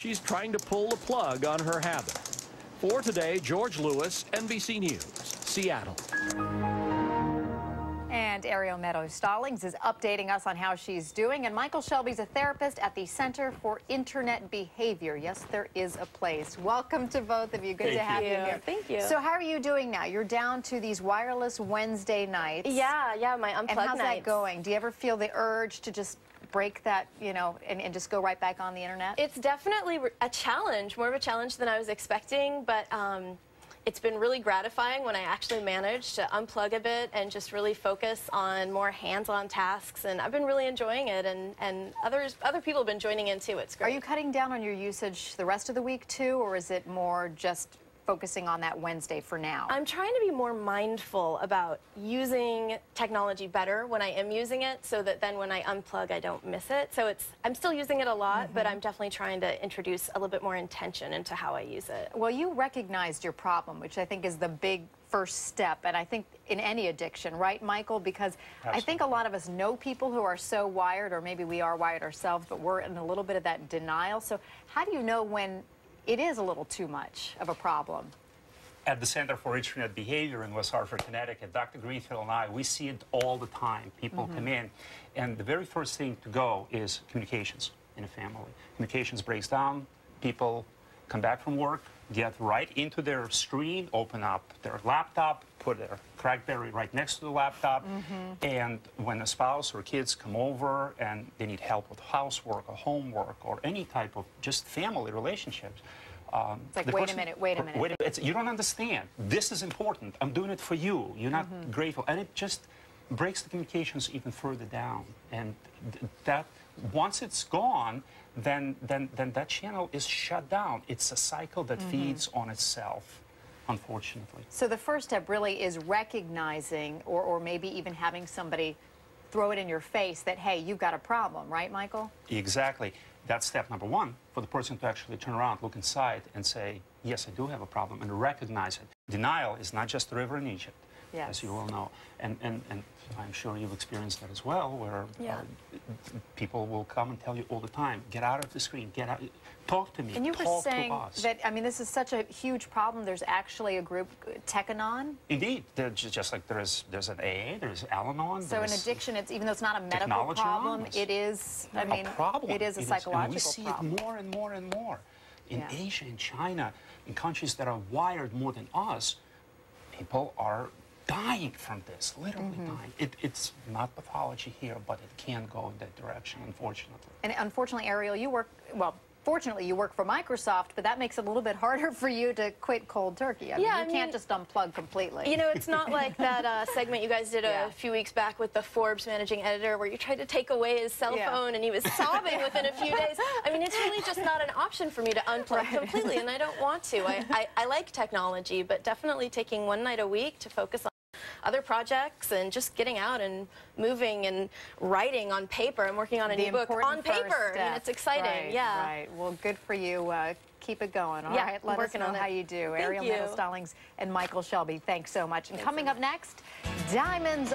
She's trying to pull the plug on her habit. For today, George Lewis, NBC News, Seattle. And Ariel Meadows-Stallings is updating us on how she's doing. And Michael Shelby's a therapist at the Center for Internet Behavior. Yes, there is a place. Welcome to both of you. Good to have you here. Thank you. So how are you doing now? You're down to these wireless Wednesday nights. Yeah, my unplugged And how's nights. that going? Do you ever feel the urge to just break that, you know, and just go right back on the internet? It's definitely a challenge, more of a challenge than I was expecting, but it's been really gratifying when I actually managed to unplug a bit and just really focus on more hands-on tasks, and I've been really enjoying it, and other people have been joining in too. It's great. Are you cutting down on your usage the rest of the week too, or is it more just focusing on that Wednesday for now? I'm trying to be more mindful about using technology better when I am using it, so that then when I unplug, I don't miss it. So I'm still using it a lot, but I'm definitely trying to introduce a little bit more intention into how I use it. Well, you recognized your problem, which I think is the big first step, and I think in any addiction, right, Michael? Because I think a lot of us know people who are so wired, or maybe we are wired ourselves, but we're in a little bit of that denial. So how do you know when it is a little too much of a problem? At the Center for Internet Behavior in West Hartford, Connecticut, Dr. Greenfield and I, we see it all the time. People come in, and the very first thing to go is communications in a family. Communications breaks down, people come back from work, get right into their screen, open up their laptop, put their Crackberry right next to the laptop, and when a spouse or kids come over and they need help with housework or homework or any type of just family relationships, it's like, wait a minute. You don't understand. This is important. I'm doing it for you. You're not grateful. And it just breaks the communications even further down. And that, once it's gone, then that channel is shut down. It's a cycle that feeds on itself, unfortunately. So the first step really is recognizing, or maybe even having somebody throw it in your face that, hey, you've got a problem, right, Michael? Exactly. That's step number one, for the person to actually turn around, look inside, and say, yes, I do have a problem, and recognize it. Denial is not just the river in Egypt, as you all know. And I'm sure you've experienced that as well, where people will come and tell you all the time, get out of the screen, get out, talk to me, and you were talk saying to us. that, I mean, this is such a huge problem. There's actually a group, Tech-Anon? Indeed. Just like there's an AA, there's Al-Anon. So in addiction, it's, even though it's not a medical problem, it is, I mean, it is a psychological problem. And we see it more and more and more. In Asia, in China, in countries that are wired more than us, people are dying from this, literally dying. It's not pathology here, but it can go in that direction, unfortunately. And unfortunately, Ariel, you work, well, fortunately, you work for Microsoft, but that makes it a little bit harder for you to quit cold turkey. I mean, you can't just unplug completely. You know, it's not like that segment you guys did a few weeks back with the Forbes managing editor, where you tried to take away his cell phone and he was sobbing within a few days. I mean, it's really just not an option for me to unplug completely, and I don't want to. I like technology, but definitely taking one night a week to focus on other projects and just getting out and moving and writing on paper. I'm working on an ebook on paper, and it's exciting. Right. Well, good for you. Keep it going. All right. Let us know how you do. Ariel Meadows-Stallings and Michael Shelby, thanks so much. And coming up next, diamonds